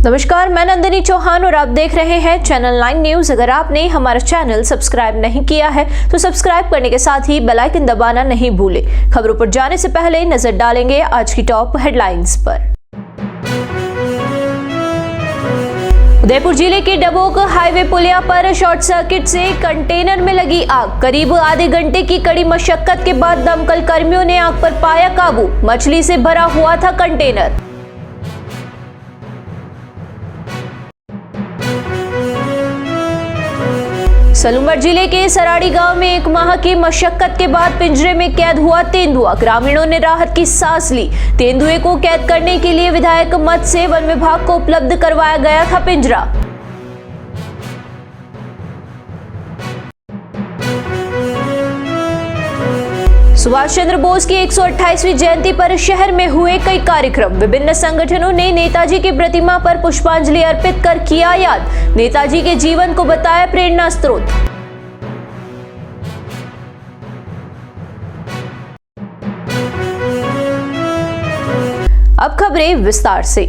नमस्कार, मैं नंदिनी चौहान और आप देख रहे हैं चैनल 9 न्यूज। अगर आपने हमारा चैनल सब्सक्राइब नहीं किया है तो सब्सक्राइब करने के साथ ही बेल आइकन दबाना नहीं भूलें। खबरों पर जाने से पहले नजर डालेंगे आज की टॉप हेडलाइंस पर। उदयपुर जिले के डबोक हाईवे पुलिया पर शॉर्ट सर्किट से कंटेनर में लगी आग। करीब आधे घंटे की कड़ी मशक्कत के बाद दमकल कर्मियों ने आग पर पाया काबू। मछली से भरा हुआ था कंटेनर। सलूमर जिले के सराड़ी गांव में 1 माह की मशक्कत के बाद पिंजरे में कैद हुआ तेंदुआ। ग्रामीणों ने राहत की सांस ली। तेंदुए को कैद करने के लिए विधायक मद से वन विभाग को उपलब्ध करवाया गया था पिंजरा। सुभाष चंद्र बोस की 128वीं जयंती पर शहर में हुए कई कार्यक्रम। विभिन्न संगठनों ने नेताजी की प्रतिमा पर पुष्पांजलि अर्पित कर किया याद। नेताजी के जीवन को बताया प्रेरणा स्रोत। अब खबरें विस्तार से।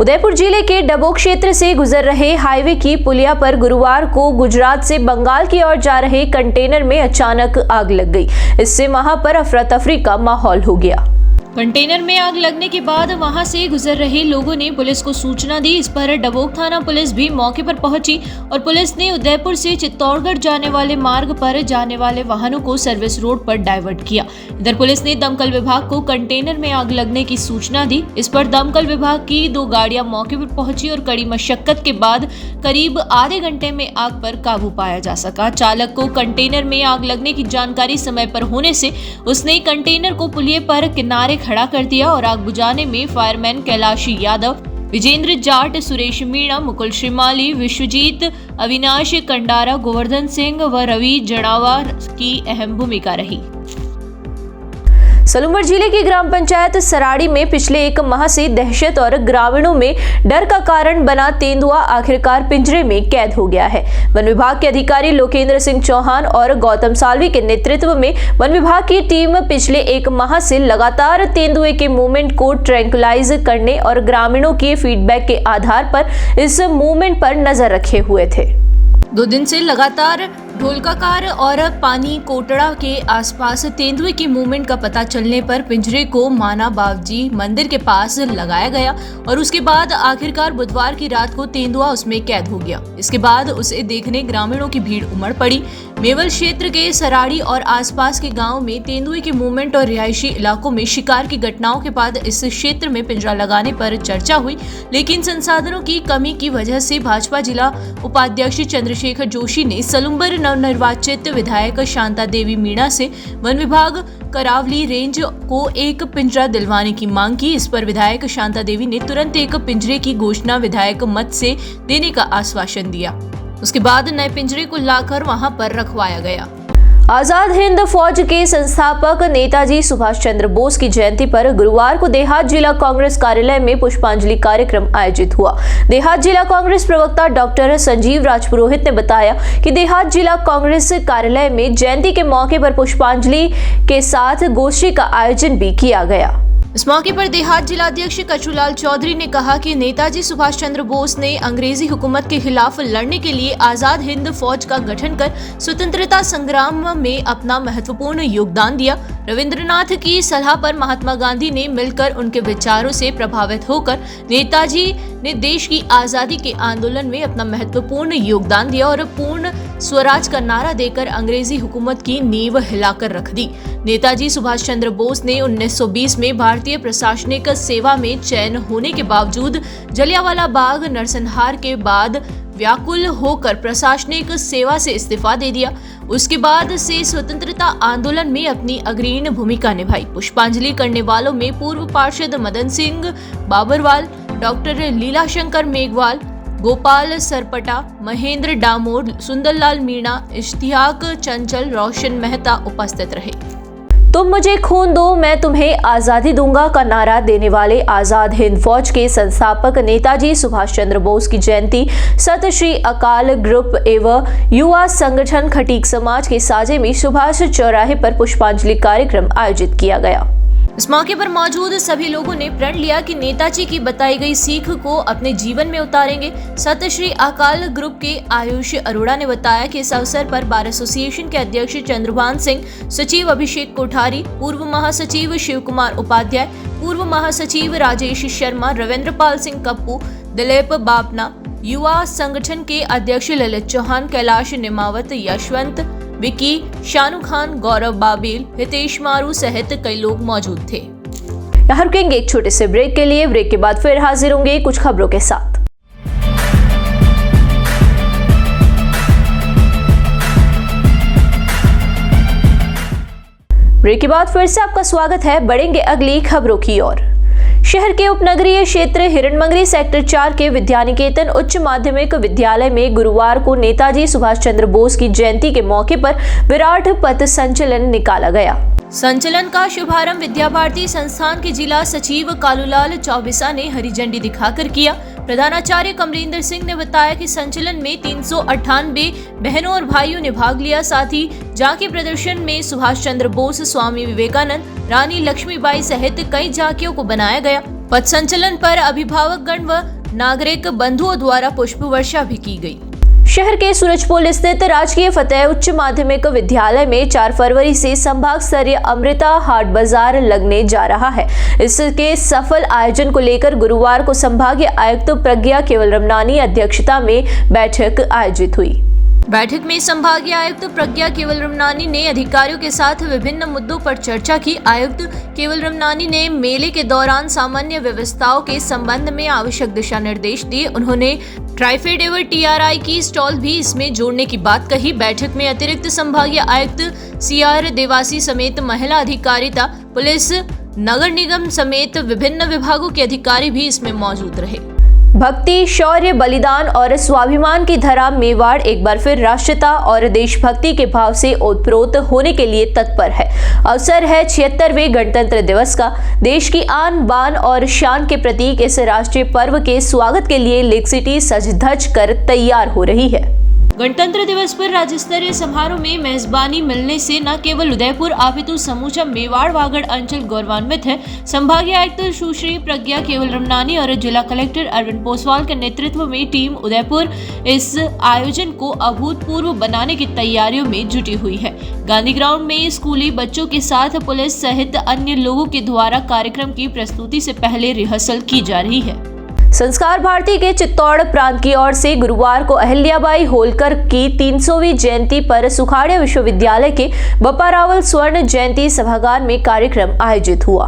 उदयपुर जिले के डबोक क्षेत्र से गुजर रहे हाईवे की पुलिया पर गुरुवार को गुजरात से बंगाल की ओर जा रहे कंटेनर में अचानक आग लग गई। इससे वहां पर अफरा तफरी का माहौल हो गया। कंटेनर में आग लगने के बाद वहां से गुजर रहे लोगों ने पुलिस को सूचना दी। इस पर डबोक थाना पुलिस भी मौके पर पहुंची और पुलिस ने उदयपुर से चित्तौड़गढ़ जाने वाले मार्ग पर जाने वाले वाहनों को सर्विस रोड पर डाइवर्ट किया। इधर पुलिस ने दमकल विभाग को कंटेनर में आग लगने की सूचना दी। इस पर दमकल विभाग की 2 गाड़ियां मौके पर पहुंची और कड़ी मशक्कत के बाद करीब आधे घंटे में आग पर काबू पाया जा सका। चालक को कंटेनर में आग लगने की जानकारी समय पर होने से उसने कंटेनर को पुलिये पर किनारे खड़ा कर दिया और आग बुझाने में फायरमैन कैलाश यादव, विजेंद्र जाट, सुरेश मीणा, मुकुल श्रीमाली, विश्वजीत, अविनाश कंडारा, गोवर्धन सिंह व रवि जड़ावा की अहम भूमिका रही। सलूमर जिले की ग्राम पंचायत सराड़ी में पिछले 1 माह से दहशत और ग्रामीणों में डर का कारण बना तेंदुआ आखिरकार पिंजरे में कैद हो गया है। वन विभाग के अधिकारी लोकेंद्र सिंह चौहान और गौतम साल्वी के नेतृत्व में वन विभाग की टीम पिछले 1 माह से लगातार तेंदुए के मूवमेंट को ट्रैंकुलाइज करने और ग्रामीणों के फीडबैक के आधार पर इस मूवमेंट पर नजर रखे हुए थे। 2 दिन से लगातार ढोलकाकार और पानी कोटड़ा के आसपास तेंदुए की मूवमेंट का पता चलने पर पिंजरे को माना बावजी मंदिर के पास लगाया गया और उसके बाद आखिरकार बुधवार की रात को तेंदुआ उसमें कैद हो गया। इसके बाद उसे देखने ग्रामीणों की भीड़ उमड़ पड़ी। मेवल क्षेत्र के सराड़ी और आसपास के गांव में तेंदुए की मूवमेंट और रिहायशी इलाकों में शिकार की घटनाओं के बाद इस क्षेत्र में पिंजरा लगाने पर चर्चा हुई, लेकिन संसाधनों की कमी की वजह से भाजपा जिला उपाध्यक्ष चंद्रशेखर जोशी ने सलूमर नवनिर्वाचित विधायक शांता देवी मीणा से वन विभाग करावली रेंज को एक पिंजरा दिलवाने की मांग की। इस पर विधायक शांता देवी ने तुरंत एक पिंजरे की घोषणा विधायक मद से देने का आश्वासन दिया। उसके बाद नए पिंजरे को लाकर वहां पर रखवाया गया। आजाद हिंद फौज के संस्थापक नेताजी सुभाष चंद्र बोस की जयंती पर गुरुवार को देहात जिला कांग्रेस कार्यालय में पुष्पांजलि कार्यक्रम आयोजित हुआ। देहात जिला कांग्रेस प्रवक्ता डॉक्टर संजीव राजपुरोहित ने बताया कि देहात जिला कांग्रेस कार्यालय में जयंती के मौके पर पुष्पांजलि के साथ गोष्ठी का आयोजन भी किया गया। इस मौके पर देहात जिलाध्यक्ष कचूलाल चौधरी ने कहा कि नेताजी सुभाष चंद्र बोस ने अंग्रेजी हुकूमत के खिलाफ लड़ने के लिए आजाद हिंद फौज का गठन कर स्वतंत्रता संग्राम में अपना महत्वपूर्ण योगदान दिया। रविंद्रनाथ की सलाह पर महात्मा गांधी ने मिलकर उनके विचारों से प्रभावित होकर नेताजी ने देश की आजादी के आंदोलन में अपना महत्वपूर्ण योगदान दिया और पूर्ण स्वराज का नारा देकर अंग्रेजी हुकूमत की नींव हिलाकर रख दी। नेताजी सुभाष चंद्र बोस ने 1920 में भारतीय प्रशासनिक सेवा में चयन होने के बावजूद जलियांवाला बाग नरसंहार के बाद व्याकुल होकर प्रशासनिक सेवा से इस्तीफा दे दिया। उसके बाद से स्वतंत्रता आंदोलन में अपनी अग्रणी भूमिका निभाई। पुष्पांजलि करने वालों में पूर्व पार्षद मदन सिंह बाबरवाल, डॉक्टर लीलाशंकर मेघवाल, गोपाल सरपटा, महेंद्र डामोर, सुंदरलाल मीणा, इश्तियाक चंचल, रोशन मेहता उपस्थित रहे। तुम मुझे खून दो मैं तुम्हें आजादी दूंगा का नारा देने वाले आजाद हिंद फौज के संस्थापक नेताजी सुभाष चंद्र बोस की जयंती सत श्री अकाल ग्रुप एवं युवा संगठन खटीक समाज के साझे में सुभाष चौराहे पर पुष्पांजलि कार्यक्रम आयोजित किया गया। इस मौके पर मौजूद सभी लोगों ने प्रण लिया कि नेताजी की बताई गई सीख को अपने जीवन में उतारेंगे। सतश्री अकाल ग्रुप के आयुष अरोड़ा ने बताया कि इस अवसर पर बार एसोसिएशन के अध्यक्ष चंद्रभान सिंह, सचिव अभिषेक कोठारी, पूर्व महासचिव शिव कुमार उपाध्याय, पूर्व महासचिव राजेश शर्मा, रविंद्रपाल सिंह कप्पू, दिलीप बापना, युवा संगठन के अध्यक्ष ललित चौहान, कैलाश निमावत, यशवंत, विकी, शानू खान, गौरव बाबेल, हितेश मारू सहित कई लोग मौजूद थे। यहाँ रुकेंगे एक छोटे से ब्रेक के लिए। ब्रेक के बाद फिर हाजिर होंगे कुछ खबरों के साथ। ब्रेक के बाद फिर से आपका स्वागत है। बढ़ेंगे अगली खबरों की ओर। शहर के उपनगरीय क्षेत्र हिरणमंगरी सेक्टर 4 के विद्यानिकेतन उच्च माध्यमिक विद्यालय में गुरुवार को नेताजी सुभाष चंद्र बोस की जयंती के मौके पर विराट पथ संचलन निकाला गया। संचलन का शुभारंभ विद्या भारती संस्थान के जिला सचिव कालूलाल चौबिसा ने हरी झंडी दिखाकर किया। प्रधानाचार्य कमरेंद्र सिंह ने बताया कि संचलन में 398 बहनों और भाइयों ने भाग लिया। साथ ही झांकी प्रदर्शन में सुभाष चंद्र बोस, स्वामी विवेकानंद, रानी लक्ष्मीबाई सहित कई झांकियों को बनाया गया। पथ संचलन पर अभिभावकगण व नागरिक बंधुओं द्वारा पुष्प वर्षा भी की गई। शहर के सूरजपोल स्थित राजकीय फतेह उच्च माध्यमिक विद्यालय में 4 फरवरी से संभाग स्तरीय अमृता हाट बाजार लगने जा रहा है। इसके सफल आयोजन को लेकर गुरुवार को संभागीय आयुक्त प्रज्ञा केवल रमनानी अध्यक्षता में बैठक आयोजित हुई। बैठक में संभागीय आयुक्त प्रज्ञा केवल रमनानी ने अधिकारियों के साथ विभिन्न मुद्दों पर चर्चा की। आयुक्त केवल रमनानी ने मेले के दौरान सामान्य व्यवस्थाओं के संबंध में आवश्यक दिशा निर्देश दिए। उन्होंने ट्राइफेड एवं टीआरआई की स्टॉल भी इसमें जोड़ने की बात कही। बैठक में अतिरिक्त संभागीय आयुक्त सीआर देवासी समेत महिला अधिकारिता, पुलिस, नगर निगम समेत विभिन्न विभागों के अधिकारी भी इसमें मौजूद रहे। भक्ति, शौर्य, बलिदान और स्वाभिमान की धरा मेवाड़ एक बार फिर राष्ट्रीयता और देशभक्ति के भाव से ओतप्रोत होने के लिए तत्पर है। अवसर है 76वें गणतंत्र दिवस का। देश की आन बान और शान के प्रतीक इस राष्ट्रीय पर्व के स्वागत के लिए लेक सिटी सज धज कर तैयार हो रही है। गणतंत्र दिवस पर राज्य स्तरीय समारोह में मेजबानी मिलने से न केवल उदयपुर अपितु समूचा मेवाड़ वागड़ अंचल गौरवान्वित है। संभागीय आयुक्त सुश्री प्रज्ञा केवल रमनानी और जिला कलेक्टर अरविंद पोसवाल के नेतृत्व में टीम उदयपुर इस आयोजन को अभूतपूर्व बनाने की तैयारियों में जुटी हुई है। गांधी ग्राउंड में स्कूली बच्चों के साथ पुलिस सहित अन्य लोगों के द्वारा कार्यक्रम की प्रस्तुति से पहले रिहर्सल की जा रही है। संस्कार भारती के चित्तौड़ प्रांत की ओर से गुरुवार को अहिल्याबाई होलकर की 300वीं जयंती पर सुखाड़िया विश्वविद्यालय के बप्पा रावल स्वर्ण जयंती सभागार में कार्यक्रम आयोजित हुआ।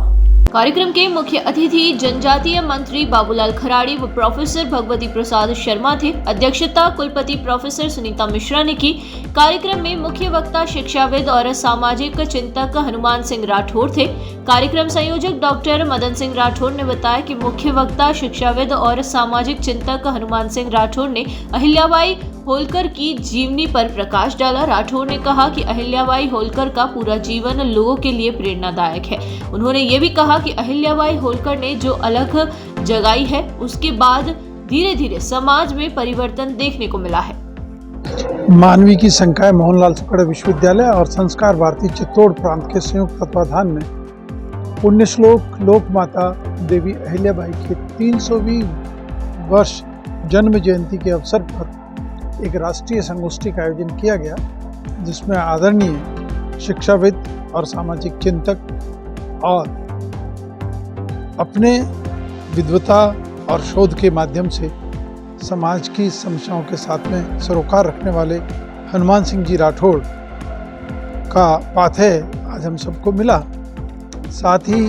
कार्यक्रम के मुख्य अतिथि जनजातीय मंत्री बाबूलाल खराड़ी व प्रोफेसर भगवती प्रसाद शर्मा थे। अध्यक्षता कुलपति प्रोफेसर सुनीता मिश्रा ने की। कार्यक्रम में मुख्य वक्ता शिक्षाविद और सामाजिक चिंतक हनुमान सिंह राठौर थे। कार्यक्रम संयोजक डॉक्टर मदन सिंह राठौर ने बताया कि मुख्य वक्ता शिक्षाविद और सामाजिक चिंतक हनुमान सिंह राठौर ने अहिल्याबाई होलकर की जीवनी पर प्रकाश डाला। राठौर ने कहा कि अहिल्याबाई होलकर का पूरा जीवन लोगों के लिए प्रेरणादायक है। उन्होंने ये भी कहा कि अहिल्याबाई होलकर ने जो अलग जगाई है उसके बाद धीरे धीरे समाज में परिवर्तन देखने को मिला है। मानवी की संकाय मोहनलाल सुखाड़िया विश्वविद्यालय और संस्कार भारती चित्तौड़ प्रांत के संयुक्त तत्वाधान में पुण्य श्लोक लोक माता देवी अहिल्याबाई की 300वीं वर्ष जन्म जयंती के अवसर पर एक राष्ट्रीय संगोष्ठी का आयोजन किया गया, जिसमें आदरणीय शिक्षाविद और सामाजिक चिंतक और अपने विद्वता और शोध के माध्यम से समाज की समस्याओं के साथ में सरोकार रखने वाले हनुमान सिंह जी राठौड़ का पाथेय आज हम सबको मिला। साथ ही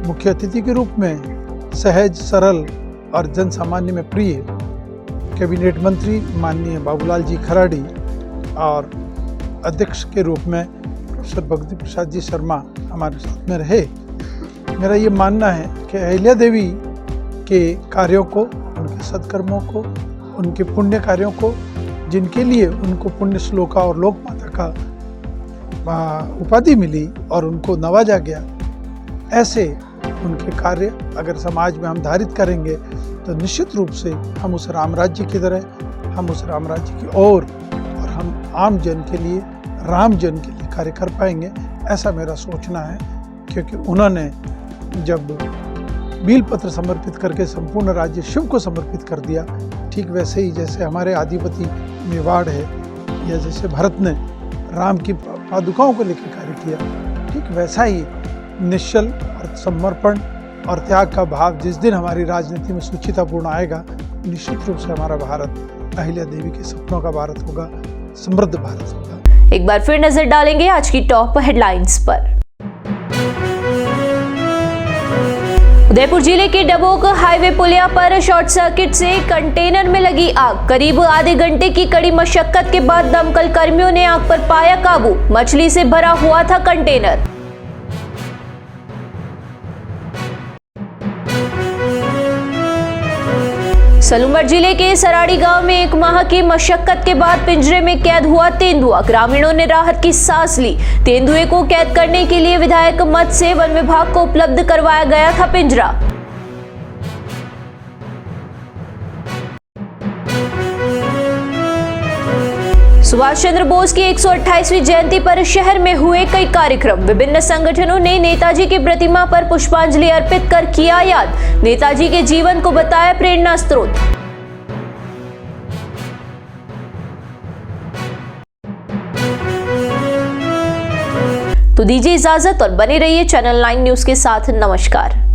मुख्य अतिथि के रूप में सहज, सरल और जन सामान्य में प्रिय कैबिनेट मंत्री माननीय बाबूलाल जी खराड़ी और अध्यक्ष के रूप में प्रोफेसर भगवती प्रसाद जी शर्मा हमारे साथ में रहे। मेरा ये मानना है कि अहिल्या देवी के कार्यों को, उनके सत्कर्मों को, उनके पुण्य कार्यों को, जिनके लिए उनको पुण्य श्लोका और लोक माता का उपाधि मिली और उनको नवाजा गया, ऐसे उनके कार्य अगर समाज में हम धारित करेंगे तो निश्चित रूप से हम उस राम राज्य की तरह, हम उस राम राज्य की ओर और हम आम जन के लिए, राम जन के लिए कार्य कर पाएंगे, ऐसा मेरा सोचना है। क्योंकि उन्होंने जब बील पत्र समर्पित करके संपूर्ण राज्य शिव को समर्पित कर दिया, ठीक वैसे ही जैसे हमारे आदिपति मेवाड़ है या जैसे भरत ने राम की पादुकाओं को लेकर कार्य किया, ठीक वैसा ही निश्चल और समर्पण और त्याग का भाव जिस दिन हमारी राजनीति में सुचितापूर्ण आएगा, निश्चित रूप से हमारा भारत अहिल्या देवी के सपनों का भारत होगा, समृद्ध भारत होगा। एक बार फिर नजर डालेंगे आज की टॉप हेडलाइंस पर। उदयपुर जिले के डबोक हाईवे पुलिया पर शॉर्ट सर्किट से कंटेनर में लगी आग। करीब आधे घंटे की कड़ी मशक्कत के बाद दमकल कर्मियों ने आग पर पाया काबू। मछली से भरा हुआ था कंटेनर। सलूमर जिले के सराड़ी गांव में 1 माह की मशक्कत के बाद पिंजरे में कैद हुआ तेंदुआ। ग्रामीणों ने राहत की सांस ली। तेंदुए को कैद करने के लिए विधायक मद से वन विभाग को उपलब्ध करवाया गया था पिंजरा। सुभाष चंद्र बोस की 128वीं जयंती पर शहर में हुए कई कार्यक्रम। विभिन्न संगठनों ने नेताजी की प्रतिमा पर पुष्पांजलि अर्पित कर किया याद। नेताजी के जीवन को बताया प्रेरणा स्रोत। तो दीजिए इजाजत और बने रहिए चैनल 9 न्यूज के साथ। नमस्कार।